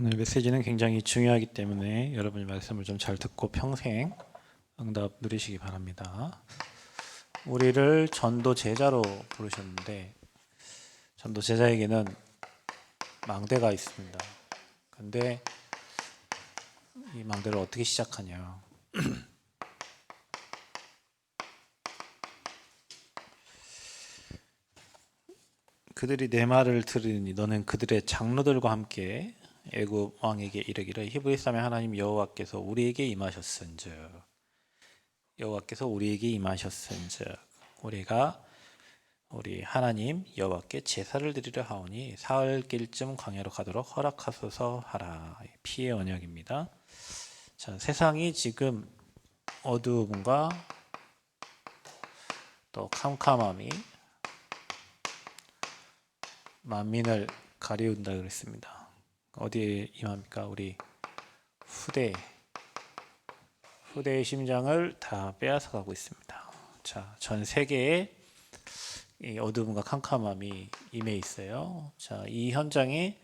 오늘 메시지는 굉장히 중요하기 때문에 여러분이 말씀을 좀 잘 듣고 평생 응답 누리시기 바랍니다. 우리를 전도 제자로 부르셨는데 전도 제자에게는 망대가 있습니다. 근데 이 망대를 어떻게 시작하냐? 그들이 내 말을 들으니 너는 그들의 장로들과 함께 애굽 왕에게 이르기를 히브리 사람의 하나님 여호와께서 우리에게 임하셨은즉 우리가 우리 하나님 여호와께 제사를 드리려 하오니 사흘길쯤 광야로 가도록 허락하소서 하라. 피의 언약입니다. 자, 세상이 지금 어두움과 또 캄캄함이 만민을 가리운다 그랬습니다. 어디에 임합니까? 우리 후대의 심장을 다 빼앗아가고 있습니다. 자, 전 세계에 이 어두움과 캄캄함이 임해 있어요. 자, 이 현장에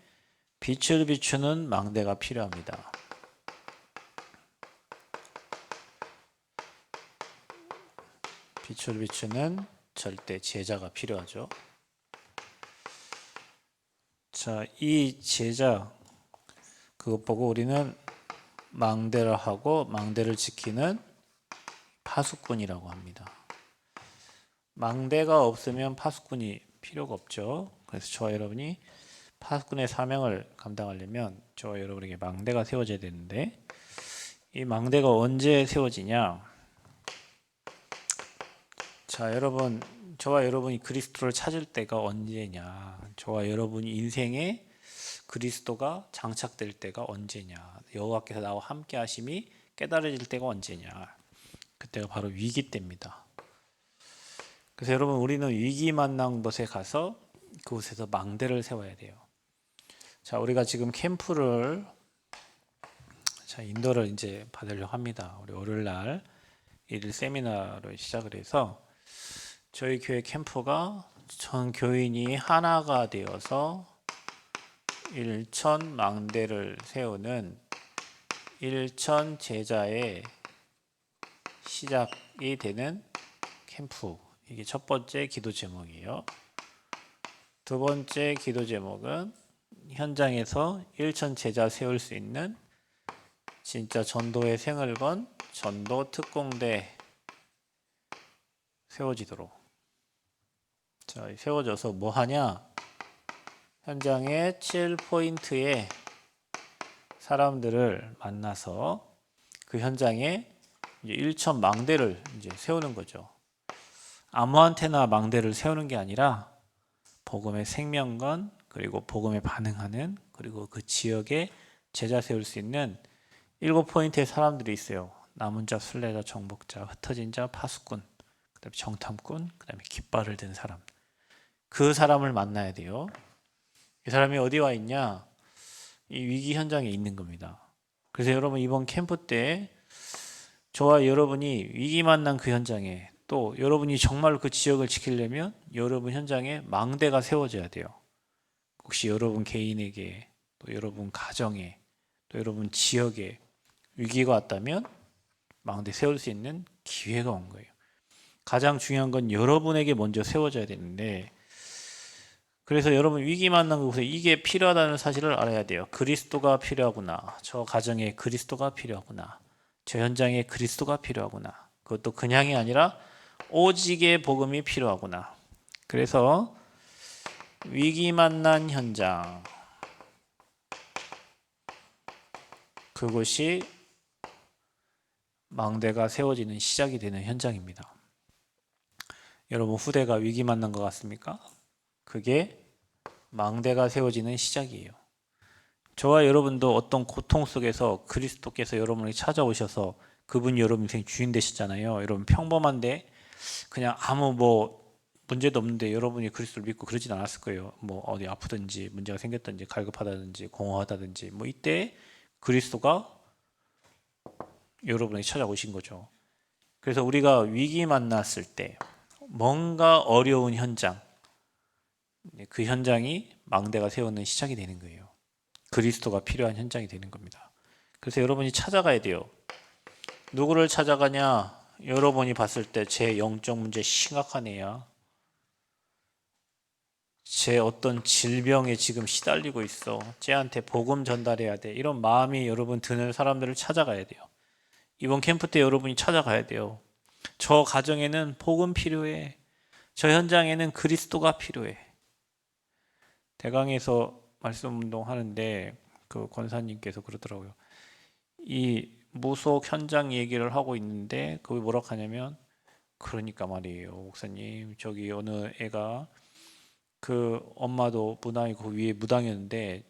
빛을 비추는 망대가 필요합니다. 빛을 비추는 절대 제자가 필요하죠. 자, 이 제자 그것 보고 우리는 망대를 하고 망대를 지키는 파수꾼이라고 합니다. 망대가 없으면 파수꾼이 필요가 없죠. 그래서 저와 여러분이 파수꾼의 사명을 감당하려면 저와 여러분에게 망대가 세워져야 되는데 이 망대가 언제 세워지냐? 자, 여러분, 저와 여러분이 그리스도를 찾을 때가 언제냐? 저와 여러분 인생에 그리스도가 장착될 때가 언제냐? 여호와께서 나와 함께 하심이 깨달아질 때가 언제냐? 그때가 바로 위기 때입니다. 그래서 여러분, 우리는 위기 만난 곳에 가서 그곳에서 망대를 세워야 돼요. 자, 우리가 지금 캠프를 인도를 이제 받으려고 합니다. 우리 월요일 날 1일 세미나로 시작을 해서 저희 교회 캠프가 전 교인이 하나가 되어서 일천 망대를 세우는 일천 제자의 시작이 되는 캠프. 이게 첫 번째 기도 제목이에요. 두 번째 기도 제목은 현장에서 일천 제자 세울 수 있는 진짜 전도의 생을 건 전도 특공대 세워지도록. 자, 세워져서 뭐 하냐? 현장의 7포인트의 사람들을 만나서 그 현장에 이제 일천 망대를 이제 세우는 거죠. 아무한테나 망대를 세우는 게 아니라 복음의 생명건 그리고 복음에 반응하는 그리고 그 지역에 제자 세울 수 있는 7포인트의 사람들이 있어요. 남은 자, 순례자, 정복자, 흩어진 자, 파수꾼, 그다음에 정탐꾼, 그다음에 깃발을 든 사람. 그 사람을 만나야 돼요. 이 사람이 어디 와 있냐? 이 위기 현장에 있는 겁니다. 그래서 여러분 이번 캠프 때 저와 여러분이 위기 만난 그 현장에 또 여러분이 정말 그 지역을 지키려면 여러분 현장에 망대가 세워져야 돼요. 혹시 여러분 개인에게 또 여러분 가정에 또 여러분 지역에 위기가 왔다면 망대 세울 수 있는 기회가 온 거예요. 가장 중요한 건 여러분에게 먼저 세워져야 되는데 그래서 여러분 위기 만난 곳에 이게 필요하다는 사실을 알아야 돼요. 그리스도가 필요하구나. 저 가정에 그리스도가 필요하구나. 저 현장에 그리스도가 필요하구나. 그것도 그냥이 아니라 오직의 복음이 필요하구나. 그래서 위기 만난 현장 그곳이 망대가 세워지는 시작이 되는 현장입니다. 여러분 후대가 위기 만난 것 같습니까? 그게 망대가 세워지는 시작이에요. 저와 여러분도 어떤 고통 속에서 그리스도께서 여러분에게 찾아오셔서 그분이 여러분 인생 주인 되시잖아요. 여러분 평범한데 그냥 아무 문제도 없는데 여러분이 그리스도를 믿고 그러진 않았을 거예요. 어디 아프든지 문제가 생겼든지 갈급하다든지 공허하다든지 이때 그리스도가 여러분에게 찾아오신 거죠. 그래서 우리가 위기 만났을 때 뭔가 어려운 현장 그 현장이 망대가 세우는 시작이 되는 거예요. 그리스도가 필요한 현장이 되는 겁니다. 그래서 여러분이 찾아가야 돼요. 누구를 찾아가냐? 여러분이 봤을 때 제 영적 문제 심각하네요. 제 어떤 질병에 지금 시달리고 있어. 쟤한테 복음 전달해야 돼. 이런 마음이 여러분 드는 사람들을 찾아가야 돼요. 이번 캠프 때 여러분이 찾아가야 돼요. 저 가정에는 복음 필요해. 저 현장에는 그리스도가 필요해. 대강에서 말씀 운동 하는데 그 권사님께서 그러더라고요. 이 무속 현장 얘기를 하고 있는데 그게 뭐라고 하냐면, 그러니까 말이에요, 목사님, 저기 어느 애가 그 엄마도 무당이고 그 위에 무당이었는데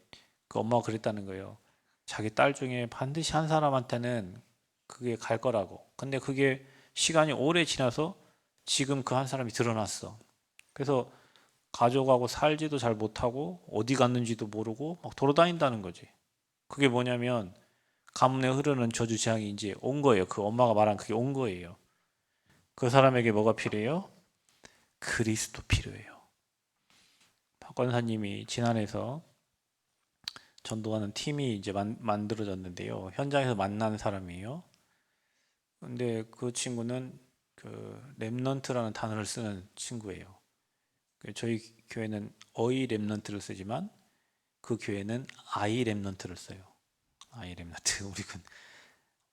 그 엄마가 그랬다는 거예요. 자기 딸 중에 반드시 한 사람한테는 그게 갈 거라고. 근데 그게 시간이 오래 지나서 지금 그 한 사람이 드러났어. 그래서 가족하고 살지도 잘 못하고 어디 갔는지도 모르고 막 돌아다닌다는 거지. 그게 뭐냐면 가문에 흐르는 저주 재앙이 이제 온 거예요. 그 엄마가 말한 그게 온 거예요. 그 사람에게 뭐가 필요해요? 그리스도 필요해요. 박 권사님이 지난해에서 전도하는 팀이 이제 만들어졌는데요. 현장에서 만난 사람이에요. 근데 그 친구는 그 렘넌트라는 단어를 쓰는 친구예요. 저희 교회는 어이 렘넌트를 쓰지만 그 교회는 아이 렘넌트를 써요. 아이 렘넌트. 우리는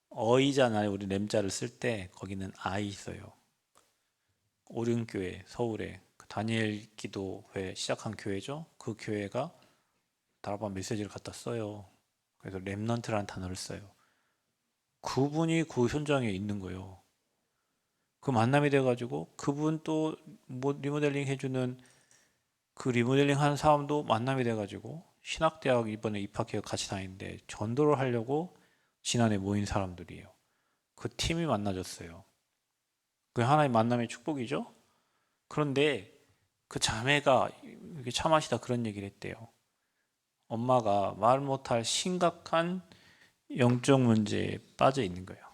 어이잖아요. 우리 렘자를 쓸 때 거기는 아이 써요. 오륜교회 서울에 다니엘 기도회 시작한 교회죠. 그 교회가 다락방 메시지를 갖다 써요. 그래서 렘넌트라는 단어를 써요. 그분이 그 현장에 있는 거예요. 그 만남이 돼가지고 그분 또 리모델링 해주는 그 리모델링 하는 사람도 만남이 돼가지고 신학대학 이번에 입학해서 같이 다니는데 전도를 하려고 지난해 모인 사람들이에요. 그 팀이 만나졌어요. 그 하나의 만남의 축복이죠. 그런데 그 자매가 이렇게 참하시다 그런 얘기를 했대요. 엄마가 말 못할 심각한 영적 문제에 빠져 있는 거예요.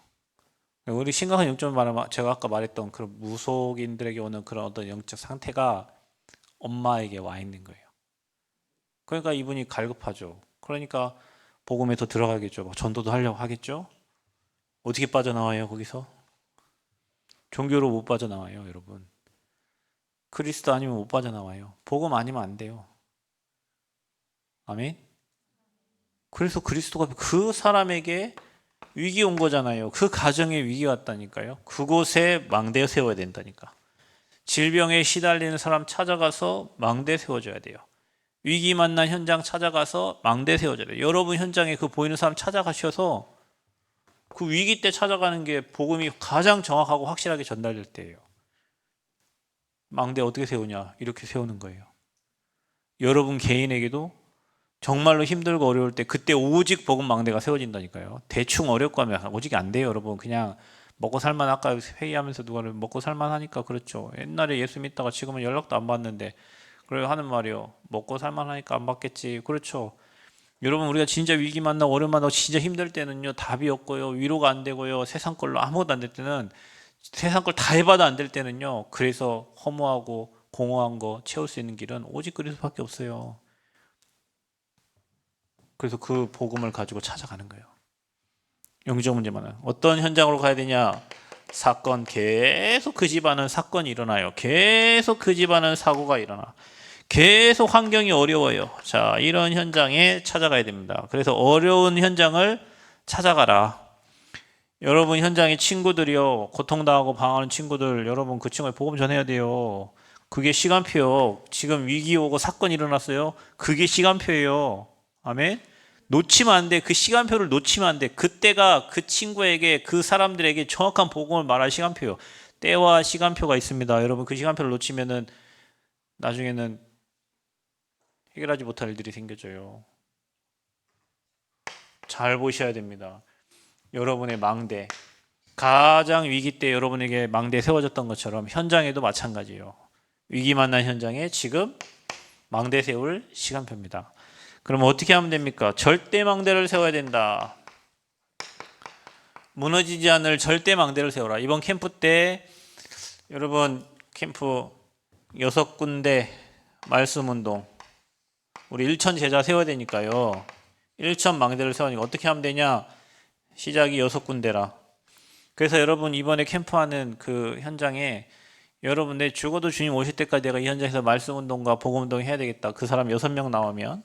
우리 심각한 영적 말하면 제가 아까 말했던 그런 무속인들에게 오는 그런 어떤 영적 상태가 엄마에게 와 있는 거예요. 그러니까 이분이 갈급하죠. 그러니까 복음에 더 들어가겠죠. 전도도 하려고 하겠죠. 어떻게 빠져나와요 거기서? 종교로 못 빠져나와요 여러분. 그리스도 아니면 못 빠져나와요. 복음 아니면 안 돼요. 아멘. 그래서 그리스도가 그 사람에게 위기 온 거잖아요. 그 가정에 위기 왔다니까요. 그곳에 망대 세워야 된다니까. 질병에 시달리는 사람 찾아가서 망대 세워줘야 돼요. 위기 만난 현장 찾아가서 망대 세워줘야 돼요. 여러분 현장에 그 보이는 사람 찾아가셔서 그 위기 때 찾아가는 게 복음이 가장 정확하고 확실하게 전달될 때예요. 망대 어떻게 세우냐? 이렇게 세우는 거예요. 여러분 개인에게도 정말로 힘들고 어려울 때 그때 오직 복음 망대가 세워진다니까요. 대충 어렵고 하면 오직 안 돼요, 여러분. 그냥 먹고 살만, 아까 회의하면서 누가를 먹고 살만 하니까 그렇죠. 옛날에 예수 믿다가 지금은 연락도 안 받는데 그래요 하는 말이요. 먹고 살만 하니까 안 받겠지. 그렇죠. 여러분 우리가 진짜 위기 만나고 어려움 만나고 진짜 힘들 때는요 답이 없고요 위로가 안 되고요 세상 걸로 아무것도 안 될 때는 세상 걸 다 해봐도 안 될 때는요 그래서 허무하고 공허한 거 채울 수 있는 길은 오직 그리스도밖에 없어요. 그래서 그 복음을 가지고 찾아가는 거예요. 영적 문제만은 어떤 현장으로 가야 되냐? 사건 계속 그 집안은 사건이 일어나요. 계속 그 집안은 사고가 일어나. 계속 환경이 어려워요. 자, 이런 현장에 찾아가야 됩니다. 그래서 어려운 현장을 찾아가라. 여러분 현장에 친구들이요 고통당하고 방황하는 친구들 여러분 그 친구에 복음 전해야 돼요. 그게 시간표요. 지금 위기 오고 사건이 일어났어요. 그게 시간표예요. 아멘. 놓치면 안 돼. 그 시간표를 놓치면 안 돼. 그때가 그 친구에게 그 사람들에게 정확한 복음을 말할 시간표예요. 때와 시간표가 있습니다. 여러분 그 시간표를 놓치면은 나중에는 해결하지 못할 일들이 생겨져요. 잘 보셔야 됩니다. 여러분의 망대 가장 위기 때 여러분에게 망대 세워졌던 것처럼 현장에도 마찬가지예요. 위기 만난 현장에 지금 망대 세울 시간표입니다. 그럼 어떻게 하면 됩니까? 절대 망대를 세워야 된다. 무너지지 않을 절대 망대를 세워라. 이번 캠프 때 여러분 캠프 6군데 말씀 운동 우리 1천 제자 세워야 되니까요. 1천 망대를 세우니까 어떻게 하면 되냐? 시작이 6군데라. 그래서 여러분 이번에 캠프하는 그 현장에 여러분 내 죽어도 주님 오실 때까지 내가 이 현장에서 말씀운동과 복음운동 해야 되겠다. 그 사람 6명 나오면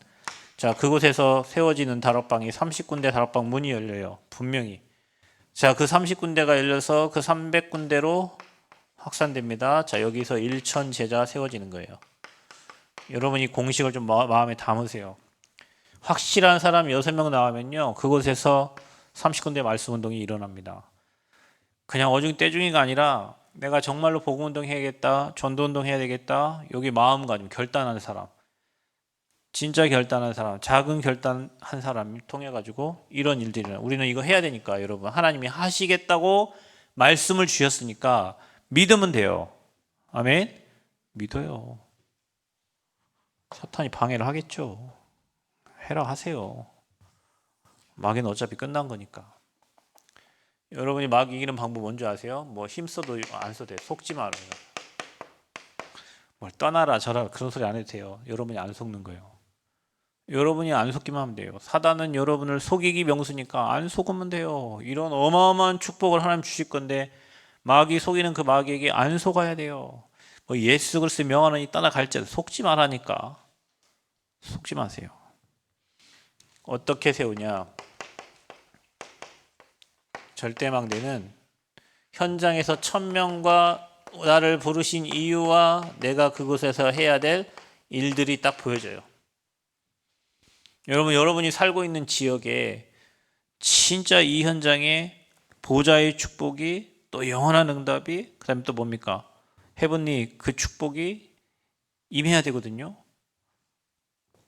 자 그곳에서 세워지는 다락방이 30군데 다락방 문이 열려요. 분명히. 자 그 30군데가 열려서 그 300군데로 확산됩니다. 자 여기서 1천 제자 세워지는 거예요. 여러분이 공식을 좀 마음에 담으세요. 확실한 사람 6명 나오면요. 그곳에서 30군데 말씀운동이 일어납니다. 그냥 어중떼중이가 아니라 내가 정말로 복음운동 해야겠다. 전도운동 해야 되겠다. 여기 마음가짐 결단한 사람. 진짜 결단한 사람. 작은 결단한 사람을 통해 가지고 이런 일들이 일어나요. 우리는 이거 해야 되니까 여러분. 하나님이 하시겠다고 말씀을 주셨으니까 믿으면 돼요. 아멘? 믿어요. 사탄이 방해를 하겠죠. 해라 하세요. 마귀는 어차피 끝난 거니까. 여러분이 마귀 이기는 방법 뭔지 아세요? 뭐 힘써도 안 써도 돼. 속지 말아요. 뭘 떠나라 저라 그런 소리 안 해도 돼요. 여러분이 안 속는 거예요. 여러분이 안 속기만 하면 돼요. 사단은 여러분을 속이기 명수니까 안 속으면 돼요. 이런 어마어마한 축복을 하나님 주실 건데 마귀 속이는 그 마귀에게 안 속아야 돼요. 뭐 예수 그리스도 명하노니 떠나갈지라도 속지 말라니까. 속지 마세요. 어떻게 세우냐? 절대망대는 현장에서 1000명과 나를 부르신 이유와 내가 그곳에서 해야 될 일들이 딱 보여져요. 여러분이 살고 있는 지역에 진짜 이 현장에 보좌의 축복이 또 영원한 응답이 그 다음에 또 뭡니까? 헤븐리 그 축복이 임해야 되거든요.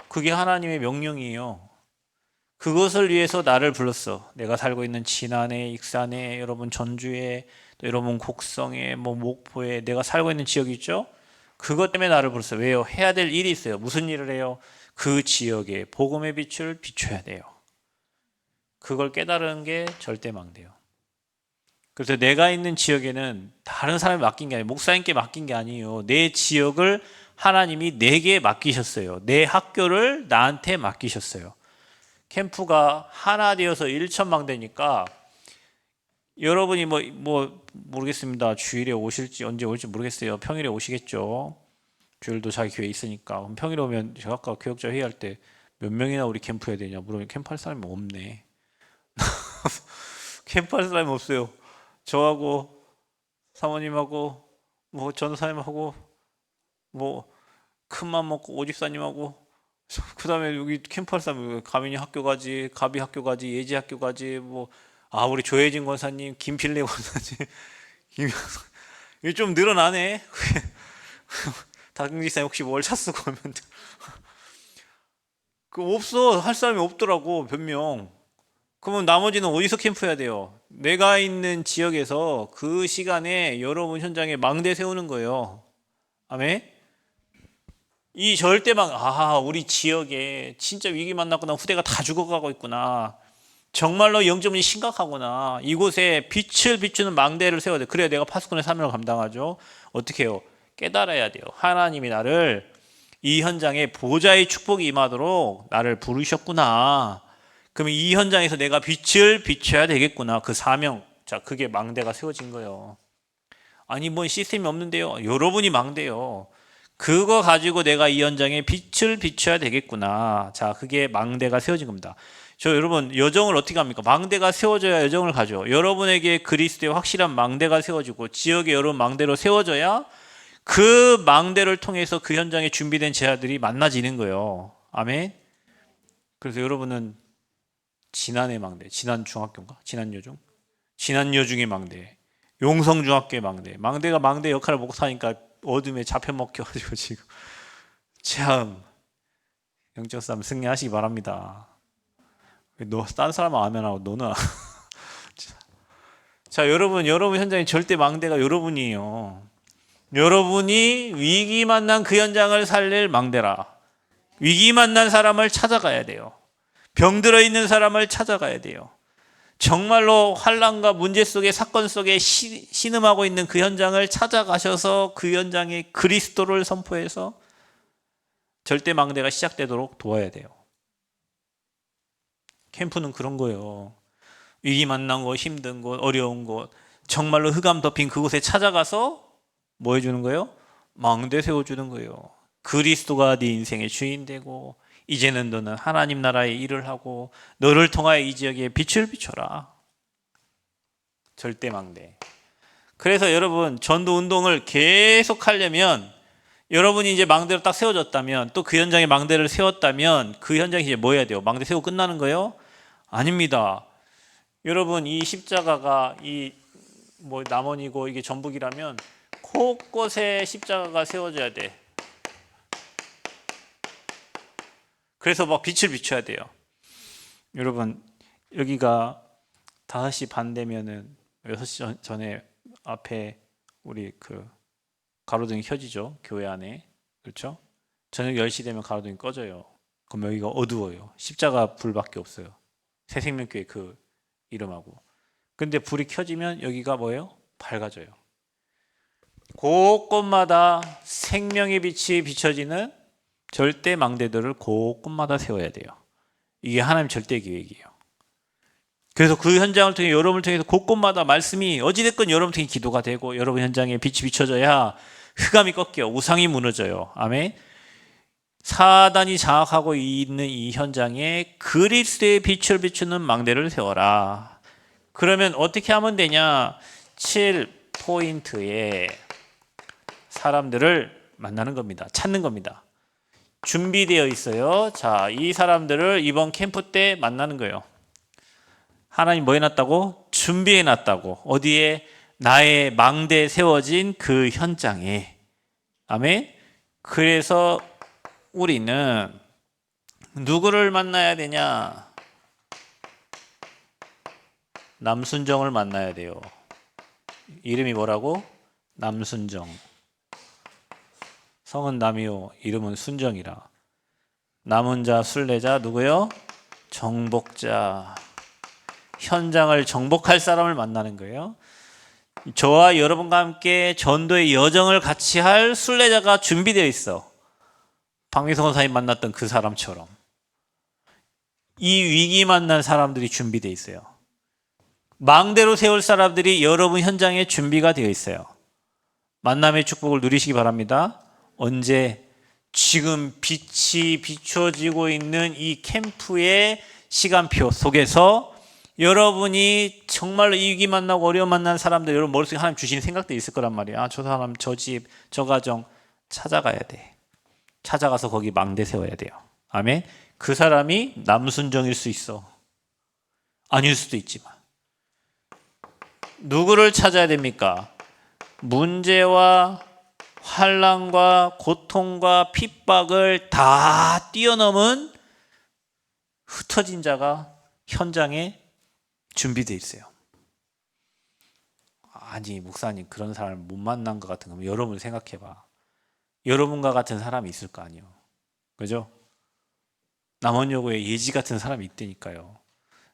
그게 하나님의 명령이에요. 그것을 위해서 나를 불렀어. 내가 살고 있는 진안에, 익산에, 여러분 전주에, 또 여러분 곡성에, 뭐 목포에 내가 살고 있는 지역이 있죠? 그것 때문에 나를 불렀어. 왜요? 해야 될 일이 있어요. 무슨 일을 해요? 그 지역에 복음의 빛을 비춰야 돼요. 그걸 깨달은 게 절대망대요. 그래서 내가 있는 지역에는 다른 사람이 맡긴 게 아니에요. 목사님께 맡긴 게 아니에요. 내 지역을 하나님이 내게 맡기셨어요. 내 학교를 나한테 맡기셨어요. 캠프가 하나 되어서 1천망대니까 여러분이 뭐 모르겠습니다. 주일에 오실지 언제 올지 모르겠어요. 평일에 오시겠죠. 주일도 자기 교회 있으니까. 그럼 평일에 오면 제가 아까 교역자 회의할 때 몇 명이나 우리 캠프 해야 되냐 물으면 캠프 할 사람이 없네. 캠프 할 사람이 없어요. 저하고 사모님하고 뭐 전사님하고 뭐 큰맘 먹고 오집사님하고 그 다음에 여기 캠프 할 사람이 가민이 학교 가지, 가비 학교 가지, 예지 학교 가지, 우리 조혜진 권사님, 김필래 권사님, 이게 좀 늘어나네. 다경지사님 혹시 뭘 찼쓰고 오면 그 없어. 할 사람이 없더라고, 변명. 그러면 나머지는 어디서 캠프해야 돼요? 내가 있는 지역에서 그 시간에 여러분 현장에 망대 세우는 거예요. 아멘? 이 우리 지역에 진짜 위기 만났구나. 후대가 다 죽어가고 있구나. 정말로 영적문이 심각하구나. 이곳에 빛을 비추는 망대를 세워야 돼. 그래야 내가 파수꾼의 사명을 감당하죠. 어떻게 해요? 깨달아야 돼요. 하나님이 나를 이 현장에 보좌의 축복이 임하도록 나를 부르셨구나. 그러면 이 현장에서 내가 빛을 비춰야 되겠구나. 그 사명. 자, 그게 망대가 세워진 거예요. 아니, 뭔 시스템이 없는데요. 여러분이 망대요. 그거 가지고 내가 이 현장에 빛을 비춰야 되겠구나. 자, 그게 망대가 세워진 겁니다. 여러분, 여정을 어떻게 합니까? 망대가 세워져야 여정을 가죠. 여러분에게 그리스도의 확실한 망대가 세워지고 지역에 여러분 망대로 세워져야 그 망대를 통해서 그 현장에 준비된 제자들이 만나지는 거예요. 아멘. 그래서 여러분은 진안의 망대, 진안 중학교인가? 진안 여중? 진안 여중의 망대, 용성 중학교의 망대. 망대가 망대 역할을 못하니까 어둠에 잡혀 먹혀가지고 지금 참 영적 싸움 승리하시기 바랍니다. 너 딴 사람 안 하고 너는 자, 여러분 현장에 절대 망대가 여러분이에요. 여러분이 위기 만난 그 현장을 살릴 망대라. 위기 만난 사람을 찾아가야 돼요. 병들어 있는 사람을 찾아가야 돼요. 정말로 환난과 문제 속에 사건 속에 신음하고 있는 그 현장을 찾아가셔서 그 현장에 그리스도를 선포해서 절대 망대가 시작되도록 도와야 돼요. 캠프는 그런 거예요. 위기 만난 곳, 힘든 곳, 어려운 곳, 정말로 흑암 덮인 그곳에 찾아가서 뭐 해주는 거예요? 망대 세워주는 거예요. 그리스도가 네 인생의 주인 되고 이제는 너는 하나님 나라의 일을 하고 너를 통하여 이 지역에 빛을 비춰라. 절대 망대. 그래서 여러분 전도 운동을 계속 하려면 여러분이 이제 망대로 딱 세워졌다면 또 그 현장에 망대를 세웠다면 그 현장이 이제 뭐 해야 돼요? 망대 세우고 끝나는 거예요? 아닙니다. 여러분 이 십자가가 이 뭐 남원이고 이게 전북이라면 곳곳에 십자가가 세워져야 돼. 그래서 막 빛을 비춰야 돼요. 여러분 여기가 5시 반 되면은 6시 전에 앞에 우리 그 가로등이 켜지죠. 교회 안에. 그렇죠? 저녁 10시 되면 가로등이 꺼져요. 그럼 여기가 어두워요. 십자가 불밖에 없어요. 새생명교회 그 이름하고. 근데 불이 켜지면 여기가 뭐예요? 밝아져요. 곳곳마다 생명의 빛이 비춰지는 절대 망대들을 곳곳마다 세워야 돼요. 이게 하나님 절대 계획이에요. 그래서 그 현장을 통해 여러분을 통해서 곳곳마다 말씀이 어찌됐건 여러분 통해 기도가 되고 여러분 현장에 빛이 비춰져야 흑암이 꺾여 우상이 무너져요. 아멘. 사단이 장악하고 있는 이 현장에 그리스도의 빛을 비추는 망대를 세워라. 그러면 어떻게 하면 되냐? 7포인트에 사람들을 만나는 겁니다. 찾는 겁니다. 준비되어 있어요. 자, 이 사람들을 이번 캠프 때 만나는 거예요. 하나님 뭐 해놨다고? 준비해놨다고. 어디에? 나의 망대 세워진 그 현장에. 아멘. 그래서 우리는 누구를 만나야 되냐? 남순정을 만나야 돼요. 이름이 뭐라고? 남순정. 성은 남이요 이름은 순정이라. 남은 자 순례자 누구요? 정복자. 현장을 정복할 사람을 만나는 거예요. 저와 여러분과 함께 전도의 여정을 같이 할 순례자가 준비되어 있어. 박미성 원사님 만났던 그 사람처럼 이 위기 만난 사람들이 준비되어 있어요. 망대로 세울 사람들이 여러분 현장에 준비가 되어 있어요. 만남의 축복을 누리시기 바랍니다. 언제? 지금 빛이 비춰지고 있는 이 캠프의 시간표 속에서 여러분이 정말로 이 위기 만나고 어려움 만난 사람들 여러분 머릿속에 하나님 주시는 생각들이 있을 거란 말이야. 저 사람, 저 집, 저 가정 찾아가야 돼. 찾아가서 거기 망대 세워야 돼요. 아멘. 그 사람이 남순정일 수 있어. 아닐 수도 있지만. 누구를 찾아야 됩니까? 문제와 환난과 고통과 핍박을 다 뛰어넘은 흩어진 자가 현장에 준비되어 있어요. 아니 목사님 그런 사람을 못 만난 것 같은 거면 여러분 생각해봐. 여러분과 같은 사람이 있을 거 아니에요. 그죠? 남원여고에 예지 같은 사람이 있다니까요.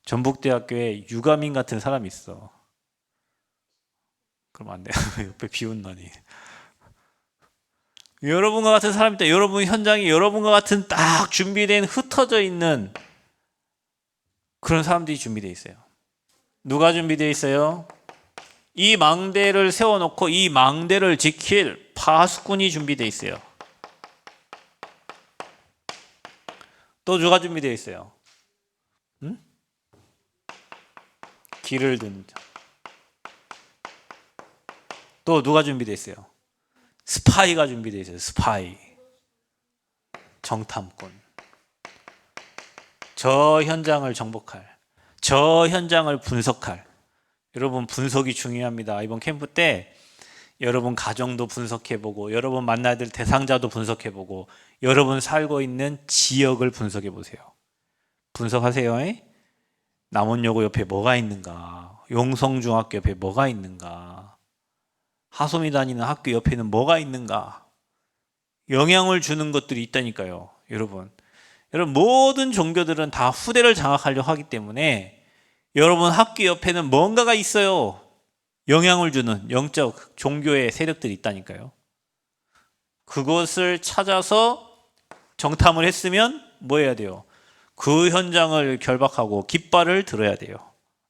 전북대학교에 유가민 같은 사람이 있어. 그럼 안 돼요. 옆에 비웃나니. 여러분과 같은 사람이 있다. 여러분 현장에 여러분과 같은 딱 준비된 흩어져 있는 그런 사람들이 준비되어 있어요. 누가 준비되어 있어요? 이 망대를 세워놓고 이 망대를 지킬 파수꾼이 준비되어 있어요. 또 누가 준비되어 있어요? 응? 길을 든 자. 또 누가 준비되어 있어요? 스파이가 준비되어 있어요. 스파이. 정탐꾼. 저 현장을 정복할. 저 현장을 분석할. 여러분 분석이 중요합니다. 이번 캠프 때 여러분 가정도 분석해보고 여러분 만나야 될 대상자도 분석해보고 여러분 살고 있는 지역을 분석해보세요. 분석하세요. 남원여고 옆에 뭐가 있는가? 용성중학교 옆에 뭐가 있는가? 하솜이 다니는 학교 옆에는 뭐가 있는가? 영향을 주는 것들이 있다니까요. 여러분 모든 종교들은 다 후대를 장악하려고 하기 때문에 여러분 학교 옆에는 뭔가가 있어요. 영향을 주는 영적 종교의 세력들이 있다니까요. 그것을 찾아서 정탐을 했으면 뭐 해야 돼요? 그 현장을 결박하고 깃발을 들어야 돼요.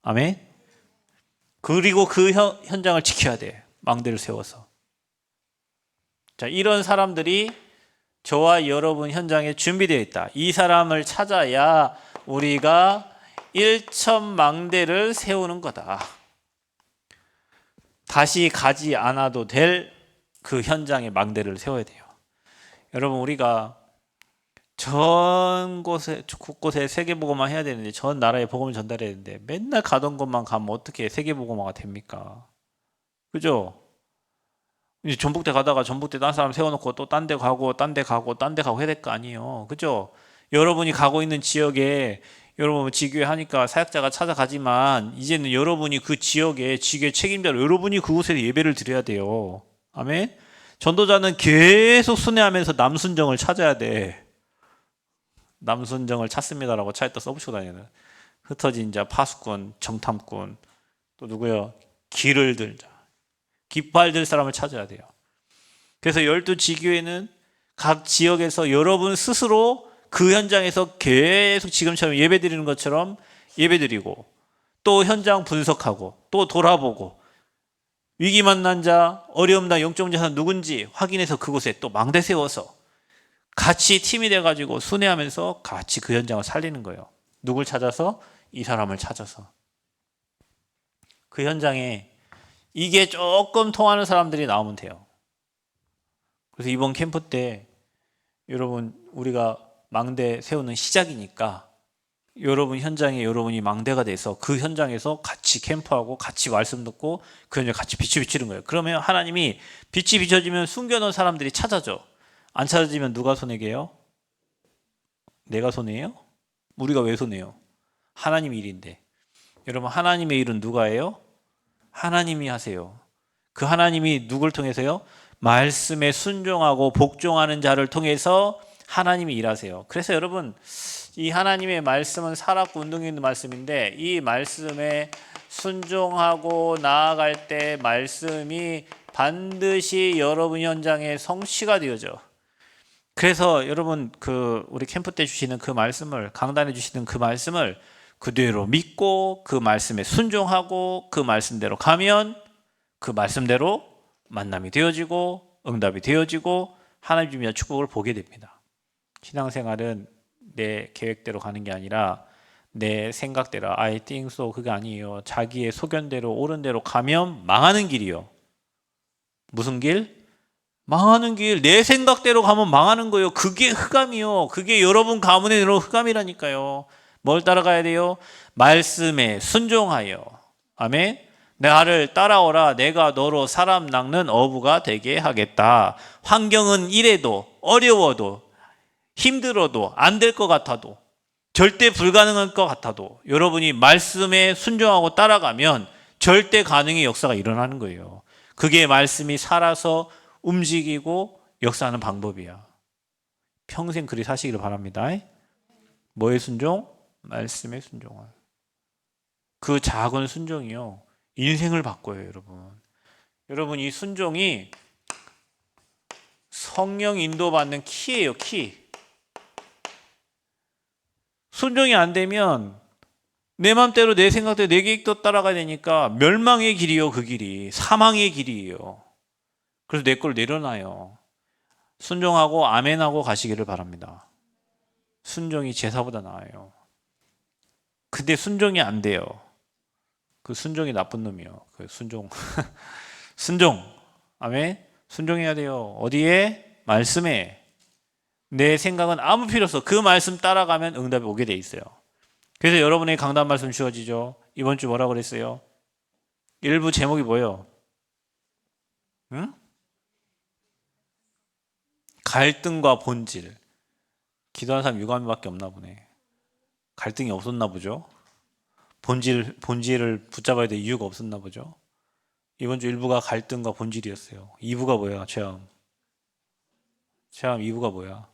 아멘. 그리고 그 현장을 지켜야 돼. 망대를 세워서. 자, 이런 사람들이 저와 여러분 현장에 준비되어 있다. 이 사람을 찾아야 우리가 1,000망대를 세우는 거다. 다시 가지 않아도 될 그 현장에 망대를 세워야 돼요. 여러분, 우리가 전 곳곳에 세계복음화 해야 되는데, 전 나라에 복음을 전달해야 되는데 맨날 가던 곳만 가면 어떻게 세계복음화가 됩니까? 그죠? 이제 전북대 가다가 전북대 딴 사람 세워놓고 또 딴 데 가고 딴 데 가고 딴 데 가고 해야 될 거 아니에요. 그죠? 여러분이 가고 있는 지역에 여러분 지교회 하니까 사역자가 찾아가지만 이제는 여러분이 그 지역에 지교회 책임자로 여러분이 그곳에 예배를 드려야 돼요. 아멘? 전도자는 계속 순회하면서 남순정을 찾아야 돼. 남순정을 찾습니다라고 차에다 써붙이고 다니는 흩어진 자, 파수꾼, 정탐꾼, 또 누구요? 길을 들자. 깃발 들 사람을 찾아야 돼요. 그래서 12지교회는 각 지역에서 여러분 스스로 그 현장에서 계속 지금처럼 예배 드리는 것처럼 예배 드리고, 또 현장 분석하고, 또 돌아보고, 위기 만난 자, 어려움 나 영적 문제 사람 누군지 확인해서 그곳에 또 망대 세워서 같이 팀이 돼가지고 순회하면서 같이 그 현장을 살리는 거예요. 누굴 찾아서? 이 사람을 찾아서. 그 현장에 이게 조금 통하는 사람들이 나오면 돼요. 그래서 이번 캠프 때 여러분, 우리가 망대 세우는 시작이니까 여러분 현장에 여러분이 망대가 돼서 그 현장에서 같이 캠프하고 같이 말씀 듣고 그 현장에 같이 빛이 비치는 거예요. 그러면 하나님이 빛이 비춰지면 숨겨놓은 사람들이 찾아져. 안 찾아지면 누가 손해게요? 내가 손해요? 우리가 왜 손해요? 하나님 일인데. 여러분, 하나님의 일은 누가 해요? 하나님이 하세요. 그 하나님이 누굴 통해서요? 말씀에 순종하고 복종하는 자를 통해서 하나님이 일하세요. 그래서 여러분, 이 하나님의 말씀은 살았고 운동이 있는 말씀인데, 이 말씀에 순종하고 나아갈 때 말씀이 반드시 여러분 현장에 성취가 되어져. 그래서 여러분, 우리 캠프 때 주시는 그 말씀을, 강단에 주시는 그 말씀을 그대로 믿고 그 말씀에 순종하고 그 말씀대로 가면 그 말씀대로 만남이 되어지고 응답이 되어지고 하나님 주님의 축복을 보게 됩니다. 신앙생활은 내 계획대로 가는 게 아니라 내 생각대로 I think so 그게 아니에요. 자기의 소견대로 옳은 대로 가면 망하는 길이요. 무슨 길? 망하는 길. 내 생각대로 가면 망하는 거예요. 그게 흑암이요. 그게 여러분 가문에 들어온 흑암이라니까요. 뭘 따라가야 돼요? 말씀에 순종하여. 아멘. 나를 따라오라. 내가 너로 사람 낚는 어부가 되게 하겠다. 환경은 이래도 어려워도 힘들어도 안 될 것 같아도 절대 불가능할 것 같아도 여러분이 말씀에 순종하고 따라가면 절대 가능의 역사가 일어나는 거예요. 그게 말씀이 살아서 움직이고 역사하는 방법이야. 평생 그리 사시기를 바랍니다. 뭐에 순종? 말씀에 순종할. 그 작은 순종이요, 인생을 바꿔요. 여러분 이 순종이 성령 인도받는 키예요. 키. 순종이 안 되면 내 맘대로 내 생각대로 내 계획도 따라가야 되니까 멸망의 길이요. 그 길이 사망의 길이에요. 그래서 내 걸 내려놔요. 순종하고 아멘하고 가시기를 바랍니다. 순종이 제사보다 나아요. 근데 순종이 안 돼요. 그 순종이 나쁜 놈이요. 그 순종. 순종. 아멘. 순종해야 돼요. 어디에? 말씀에. 내 생각은 아무 필요 없어. 그 말씀 따라가면 응답이 오게 돼 있어요. 그래서 여러분의 강단 말씀 주어지죠. 이번 주 뭐라고 그랬어요? 일부 제목이 뭐예요? 응? 갈등과 본질. 기도하는 사람 유감밖에 없나 보네. 갈등이 없었나 보죠. 본질을 붙잡아야 될 이유가 없었나 보죠. 이번 주 1부가 갈등과 본질이었어요. 2부가 뭐야? 체험 2부가 뭐야?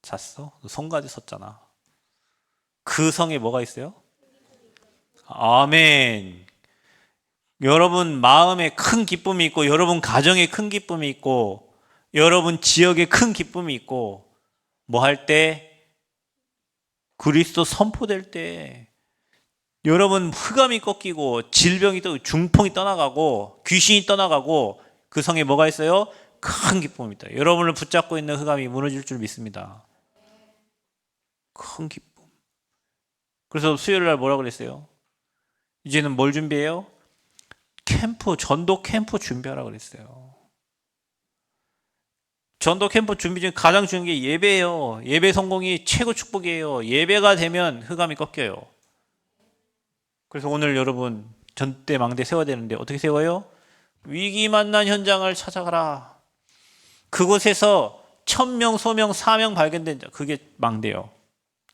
잤어? 성가지 썼잖아. 그 성에 뭐가 있어요? 아멘. 여러분 마음에 큰 기쁨이 있고 여러분 가정에 큰 기쁨이 있고 여러분 지역에 큰 기쁨이 있고 뭐 할 때? 그리스도 선포될 때 여러분 흑암이 꺾이고 질병이 또 중풍이 떠나가고 귀신이 떠나가고 그 성에 뭐가 있어요? 큰 기쁨이 있다. 여러분을 붙잡고 있는 흑암이 무너질 줄 믿습니다. 큰 기쁨. 그래서 수요일 날 뭐라 그랬어요? 이제는 뭘 준비해요? 전도 캠프 준비하라 그랬어요. 전도 캠프 준비 중에 가장 중요한 게 예배예요. 예배 성공이 최고 축복이에요. 예배가 되면 흑암이 꺾여요. 그래서 오늘 여러분 전대 망대 세워야 되는데 어떻게 세워요? 위기 만난 현장을 찾아가라. 그곳에서 1000명, 소명, 사명 발견된 자, 그게 망대요.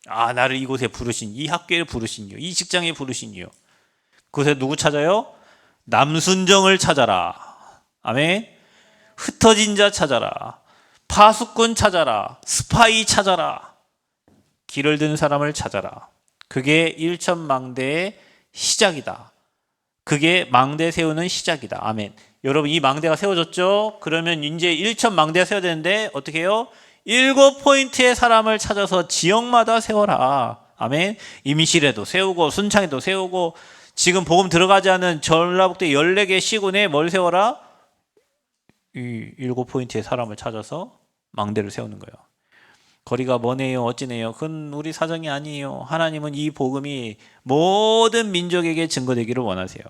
아, 나를 이곳에 부르신, 이 학교에 부르신 이요, 이 직장에 부르신 이요. 그곳에 누구 찾아요? 남순정을 찾아라. 아멘. 흩어진 자 찾아라. 파수꾼 찾아라. 스파이 찾아라. 길을 든 사람을 찾아라. 그게 1천망대의 시작이다. 그게 망대 세우는 시작이다. 아멘. 여러분 이 망대가 세워졌죠? 그러면 이제 1천망대가 세워야 되는데 어떻게 해요? 7포인트의 사람을 찾아서 지역마다 세워라. 아멘. 임실에도 세우고 순창에도 세우고 지금 복음 들어가지 않은 전라북도 14개 시군에 뭘 세워라? 이 7포인트의 사람을 찾아서 망대를 세우는 거예요. 거리가 뭐네요 어찌네요. 그건 우리 사정이 아니에요. 하나님은 이 복음이 모든 민족에게 증거되기를 원하세요.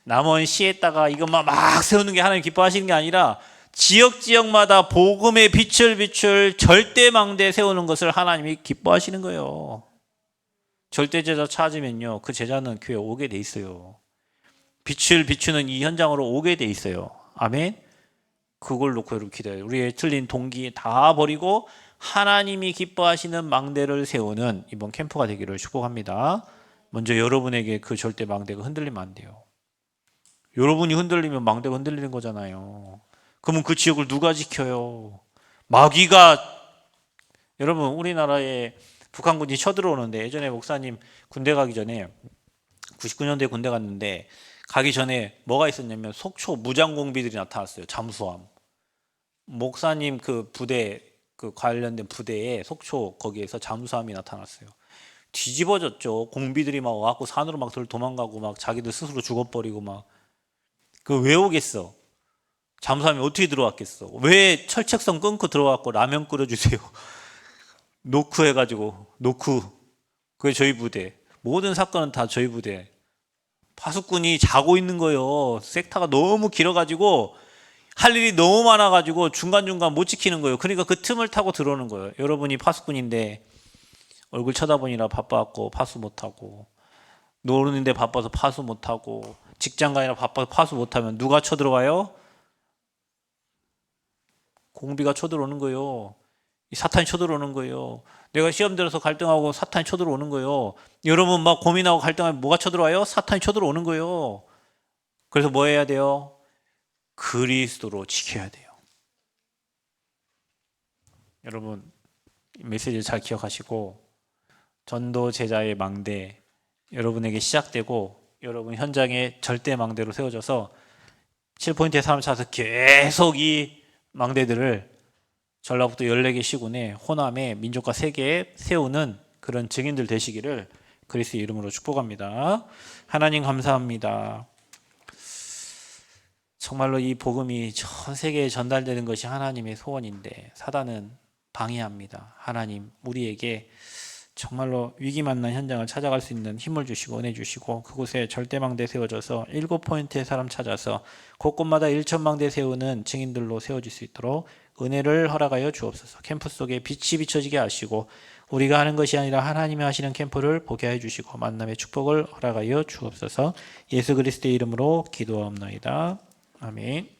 남원 시에다가 이것만 막 세우는 게 하나님 기뻐하시는 게 아니라 지역마다 복음의 빛을 비출 절대 망대 세우는 것을 하나님이 기뻐하시는 거예요. 절대 제자 찾으면요 그 제자는 교회 오게 돼 있어요. 빛을 비추는 이 현장으로 오게 돼 있어요. 아멘. 그걸 놓고 여러분 기도해요. 우리의 틀린 동기 다 버리고 하나님이 기뻐하시는 망대를 세우는 이번 캠프가 되기를 축복합니다. 먼저 여러분에게 그 절대 망대가 흔들리면 안 돼요. 여러분이 흔들리면 망대가 흔들리는 거잖아요. 그러면 그 지역을 누가 지켜요? 마귀가. 여러분 우리나라에 북한군이 쳐들어오는데 예전에 목사님 군대 가기 전에 99년도에 군대 갔는데 가기 전에 뭐가 있었냐면 속초 무장공비들이 나타났어요. 잠수함. 목사님 그 부대 그 관련된 부대에 속초 거기에서 잠수함이 나타났어요. 뒤집어졌죠. 공비들이 막 와갖고 산으로 막 도망가고 막 자기들 스스로 죽어버리고 막. 그 왜 오겠어? 잠수함이 어떻게 들어왔겠어? 왜 철책선 끊고 들어와갖고 라면 끓여주세요. 노크 해가지고 노크. 그게 저희 부대. 모든 사건은 다 저희 부대. 파수꾼이 자고 있는 거예요. 섹타가 너무 길어가지고 할 일이 너무 많아가지고 중간중간 못 지키는 거예요. 그러니까 그 틈을 타고 들어오는 거예요. 여러분이 파수꾼인데 얼굴 쳐다보니라 바빠갖고 파수 못하고, 노는데 바빠서 파수 못하고, 직장 가느라 바빠서 파수 못하면 누가 쳐들어와요? 공비가 쳐들어오는 거예요. 사탄이 쳐들어오는 거예요. 내가 시험 들어서 갈등하고 사탄이 쳐들어오는 거예요. 여러분 막 고민하고 갈등하면 뭐가 쳐들어와요? 사탄이 쳐들어오는 거예요. 그래서 뭐 해야 돼요? 그리스도로 지켜야 돼요. 여러분 메시지를 잘 기억하시고 전도 제자의 망대 여러분에게 시작되고 여러분 현장에 절대 망대로 세워져서 7포인트의 사람 찾아서 계속 이 망대들을 전라북도 14개 시군에 호남에 민족과 세계에 세우는 그런 증인들 되시기를 그리스도의 이름으로 축복합니다. 하나님 감사합니다. 정말로 이 복음이 전 세계에 전달되는 것이 하나님의 소원인데 사단은 방해합니다. 하나님 우리에게 정말로 위기 만난 현장을 찾아갈 수 있는 힘을 주시고 은혜 주시고 그곳에 절대망대 세워져서 7포인트의 사람 찾아서 곳곳마다 1천망대 세우는 증인들로 세워질 수 있도록 은혜를 허락하여 주옵소서. 캠프 속에 빛이 비춰지게 하시고 우리가 하는 것이 아니라 하나님이 하시는 캠프를 보게 해 주시고 만남의 축복을 허락하여 주옵소서. 예수 그리스도의 이름으로 기도하옵나이다. 아멘.